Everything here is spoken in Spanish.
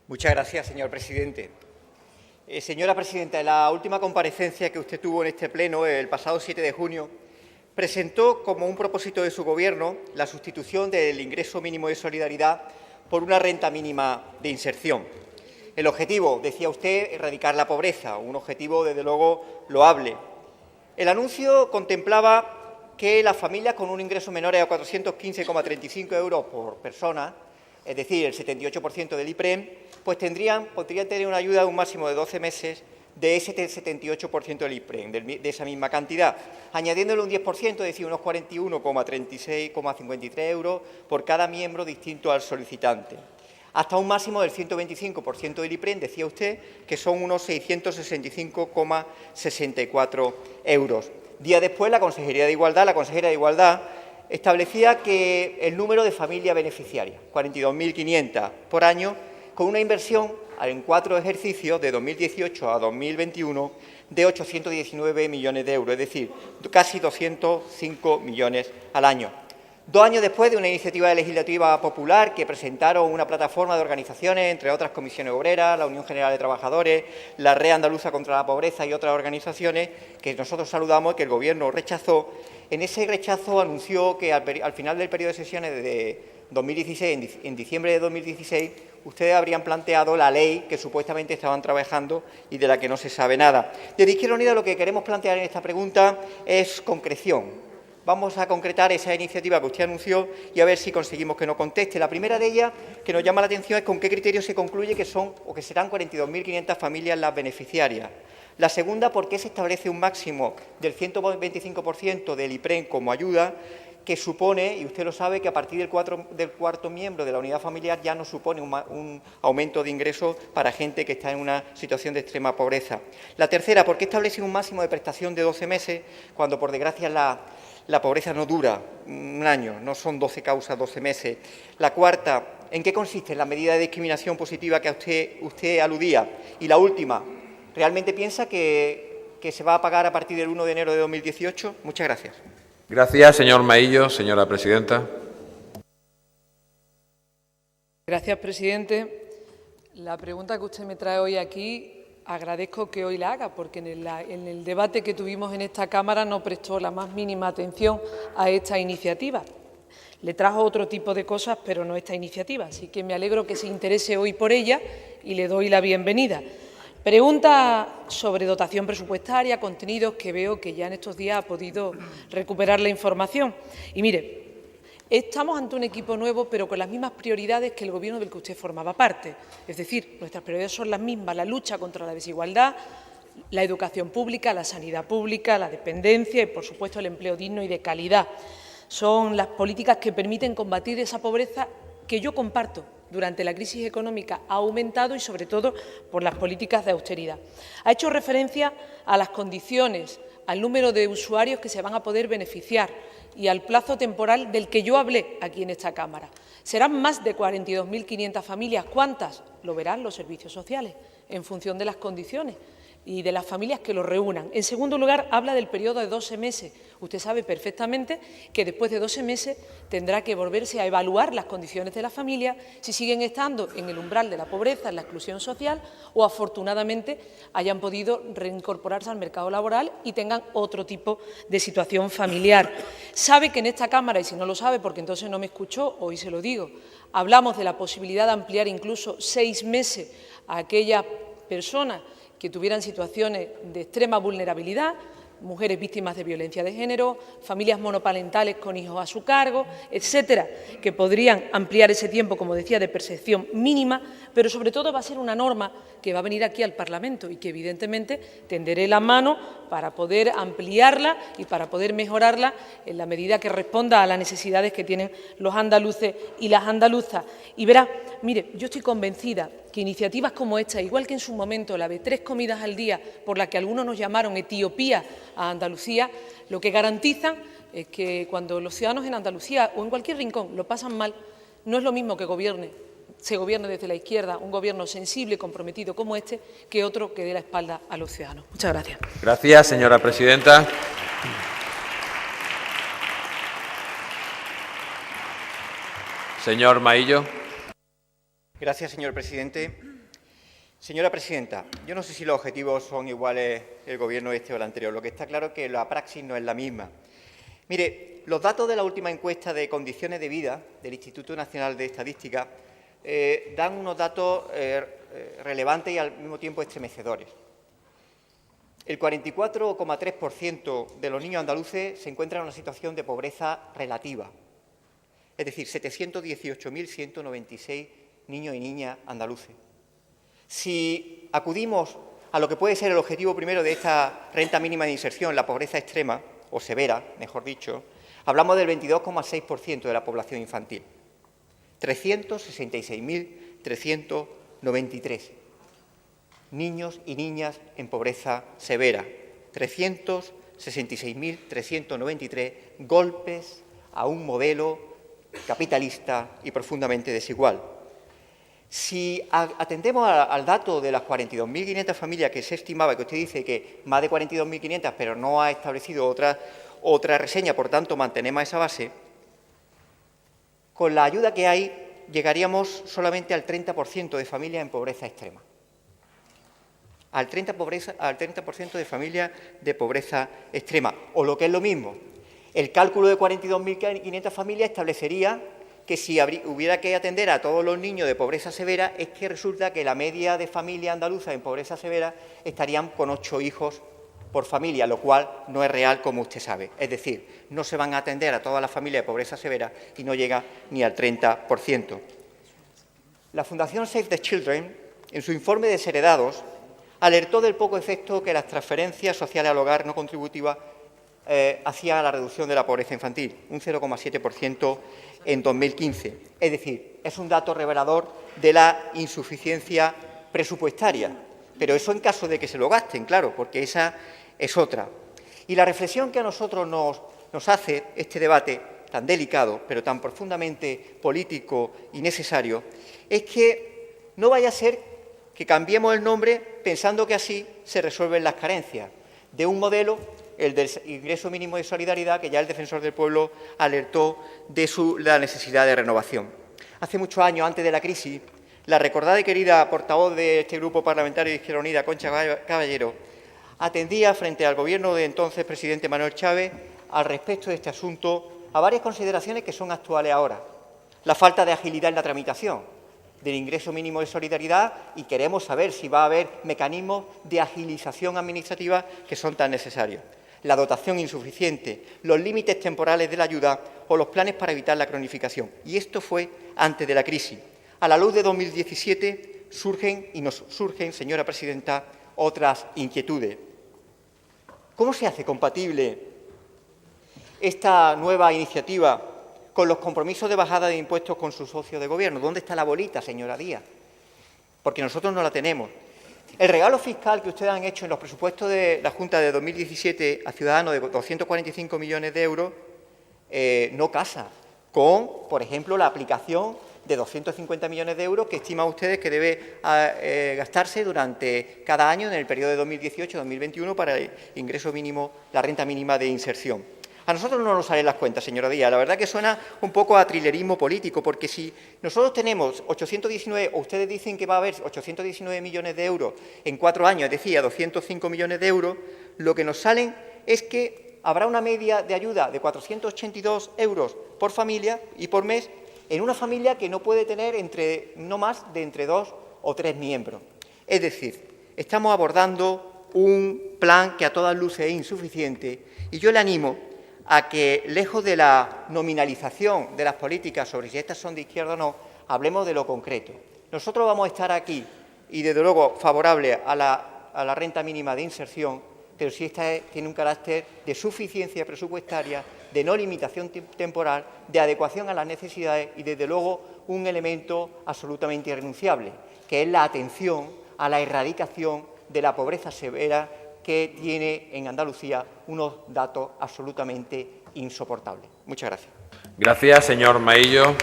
Muchas gracias, señor presidente. Señora presidenta, en la última comparecencia que usted tuvo en este pleno, el pasado 7 de junio, presentó como un propósito de su Gobierno la sustitución del ingreso mínimo de solidaridad por una renta mínima de inserción. El objetivo, decía usted, erradicar la pobreza, un objetivo, desde luego, loable. El anuncio contemplaba que las familias con un ingreso menor a 415,35 euros por persona, es decir, el 78% del IPREM, pues podrían tener una ayuda de un máximo de 12 meses de ese 78% del IPREM, de esa misma cantidad, añadiéndole un 10%, es decir, unos 41,36,53 euros por cada miembro distinto al solicitante, hasta un máximo del 125% del IPREM, decía usted, que son unos 665,64 euros. Días después, la consejera de Igualdad, establecía que el número de familias beneficiarias, 42.500 por año, con una inversión en 4 ejercicios, de 2018 a 2021, de 819 millones de euros, es decir, casi 205 millones al año. 2 años después de una iniciativa legislativa popular que presentaron una plataforma de organizaciones, entre otras Comisiones Obreras, la Unión General de Trabajadores, la Red Andaluza contra la Pobreza y otras organizaciones, que nosotros saludamos y que el Gobierno rechazó, en ese rechazo anunció que al final del periodo de sesiones de 2016, en diciembre de 2016, ustedes habrían planteado la ley que supuestamente estaban trabajando y de la que no se sabe nada. Desde Izquierda Unida lo que queremos plantear en esta pregunta es concreción. Vamos a concretar esa iniciativa que usted anunció y a ver si conseguimos que nos conteste. La primera de ellas, que nos llama la atención, es con qué criterio se concluye que son o que serán 42.500 familias las beneficiarias. La segunda, por qué se establece un máximo del 125% del IPREM como ayuda, que supone, y usted lo sabe, que a partir del cuarto miembro de la unidad familiar ya no supone un aumento de ingresos para gente que está en una situación de extrema pobreza. La tercera, ¿por qué establece un máximo de prestación de 12 meses cuando, por desgracia, la pobreza no dura un año, no son 12 causas, 12 meses? La cuarta, ¿en qué consiste la medida de discriminación positiva que usted aludía? Y la última, ¿realmente piensa que se va a pagar a partir del 1 de enero de 2018? Muchas gracias. Gracias, señor Maillo. Señora presidenta. Gracias, presidente. La pregunta que usted me trae hoy aquí, agradezco que hoy la haga, porque en el debate que tuvimos en esta Cámara no prestó la más mínima atención a esta iniciativa. Le trajo otro tipo de cosas, pero no esta iniciativa. Así que me alegro que se interese hoy por ella y le doy la bienvenida. Pregunta sobre dotación presupuestaria, contenidos, que veo que ya en estos días ha podido recuperar la información. Y mire, estamos ante un equipo nuevo, pero con las mismas prioridades que el Gobierno del que usted formaba parte. Es decir, nuestras prioridades son las mismas: la lucha contra la desigualdad, la educación pública, la sanidad pública, la dependencia y, por supuesto, el empleo digno y de calidad. Son las políticas que permiten combatir esa pobreza que yo comparto. Durante la crisis económica ha aumentado y, sobre todo, por las políticas de austeridad. Ha hecho referencia a las condiciones, al número de usuarios que se van a poder beneficiar y al plazo temporal del que yo hablé aquí en esta Cámara. Serán más de 42.500 familias. ¿Cuántas? Lo verán los servicios sociales, en función de las condiciones y de las familias que lo reúnan. En segundo lugar, habla del periodo de 12 meses. Usted sabe perfectamente que después de 12 meses tendrá que volverse a evaluar las condiciones de las familias, si siguen estando en el umbral de la pobreza, en la exclusión social, o afortunadamente hayan podido reincorporarse al mercado laboral y tengan otro tipo de situación familiar. Sabe que en esta Cámara, y si no lo sabe porque entonces no me escuchó, hoy se lo digo, hablamos de la posibilidad de ampliar incluso 6 meses a aquellas personas que tuvieran situaciones de extrema vulnerabilidad, mujeres víctimas de violencia de género, familias monoparentales con hijos a su cargo, etcétera, que podrían ampliar ese tiempo, como decía, de percepción mínima, pero sobre todo va a ser una norma que va a venir aquí al Parlamento y que, evidentemente, tenderé la mano para poder ampliarla y para poder mejorarla en la medida que responda a las necesidades que tienen los andaluces y las andaluzas. Y verá, mire, yo estoy convencida que iniciativas como esta, igual que en su momento la de 3 comidas al día, por la que algunos nos llamaron Etiopía a Andalucía, lo que garantizan es que cuando los ciudadanos en Andalucía o en cualquier rincón lo pasan mal, no es lo mismo que se gobierne desde la izquierda, un gobierno sensible y comprometido como este, que otro que dé la espalda a los ciudadanos. Muchas gracias. Gracias, señora presidenta. Señor Maillo. Gracias, señor presidente. Señora presidenta, yo no sé si los objetivos son iguales el Gobierno este o el anterior. Lo que está claro es que la praxis no es la misma. Mire, los datos de la última encuesta de condiciones de vida del Instituto Nacional de Estadística dan unos datos relevantes y al mismo tiempo estremecedores. El 44,3% de los niños andaluces se encuentran en una situación de pobreza relativa, es decir, 718.196 niños y niñas andaluces. Si acudimos a lo que puede ser el objetivo primero de esta renta mínima de inserción, la pobreza extrema, o severa, mejor dicho, hablamos del 22,6% de la población infantil. 366.393 niños y niñas en pobreza severa. 366.393 golpes a un modelo capitalista y profundamente desigual. Si atendemos al dato de las 42.500 familias que se estimaba, que usted dice que más de 42.500, pero no ha establecido otra reseña, por tanto mantenemos esa base, con la ayuda que hay llegaríamos solamente al 30% de familias en pobreza extrema. Al 30% de familias de pobreza extrema. O lo que es lo mismo, el cálculo de 42.500 familias establecería que si hubiera que atender a todos los niños de pobreza severa, es que resulta que la media de familias andaluzas en pobreza severa estarían con 8 hijos por familia, lo cual no es real, como usted sabe. Es decir, no se van a atender a todas las familias de pobreza severa y no llega ni al 30%. La Fundación Save the Children, en su informe de desheredados, alertó del poco efecto que las transferencias sociales al hogar no contributivas hacían a la reducción de la pobreza infantil, un 0,7% en 2015. Es decir, es un dato revelador de la insuficiencia presupuestaria, pero eso en caso de que se lo gasten, claro, porque esa es otra. Y la reflexión que a nosotros nos hace este debate tan delicado, pero tan profundamente político y necesario, es que no vaya a ser que cambiemos el nombre pensando que así se resuelven las carencias de un modelo, el del ingreso mínimo de solidaridad, que ya el Defensor del Pueblo alertó de la necesidad de renovación. Hace muchos años, antes de la crisis, la recordada y querida portavoz de este grupo parlamentario de Izquierda Unida, Concha Caballero, atendía frente al Gobierno de entonces presidente Manuel Chávez al respecto de este asunto a varias consideraciones que son actuales ahora. La falta de agilidad en la tramitación del ingreso mínimo de solidaridad, y queremos saber si va a haber mecanismos de agilización administrativa que son tan necesarios. La dotación insuficiente, los límites temporales de la ayuda o los planes para evitar la cronificación. Y esto fue antes de la crisis. A la luz de 2017 nos surgen, señora presidenta, otras inquietudes. ¿Cómo se hace compatible esta nueva iniciativa con los compromisos de bajada de impuestos con sus socios de Gobierno? ¿Dónde está la bolita, señora Díaz? Porque nosotros no la tenemos. El regalo fiscal que ustedes han hecho en los presupuestos de la Junta de 2017 a Ciudadanos de 245 millones de euros no casa con, por ejemplo, la aplicación de 250 millones de euros que estiman ustedes que debe gastarse durante cada año en el periodo de 2018-2021 para el ingreso mínimo, la renta mínima de inserción. A nosotros no nos salen las cuentas, señora Díaz. La verdad que suena un poco a trilerismo político, porque si nosotros tenemos 819, o ustedes dicen que va a haber 819 millones de euros en 4 años, es decir, a 205 millones de euros, lo que nos salen es que habrá una media de ayuda de 482 euros por familia y por mes en una familia que no puede tener no más de entre 2 o 3 miembros. Es decir, estamos abordando un plan que a todas luces es insuficiente, y yo le animo a que, lejos de la nominalización de las políticas sobre si estas son de izquierda o no, hablemos de lo concreto. Nosotros vamos a estar aquí y, desde luego, favorables a la renta mínima de inserción, pero si esta tiene un carácter de suficiencia presupuestaria, de no limitación temporal, de adecuación a las necesidades y, desde luego, un elemento absolutamente irrenunciable, que es la atención a la erradicación de la pobreza severa que tiene en Andalucía unos datos absolutamente insoportables. Muchas gracias. Gracias, señor Maillo.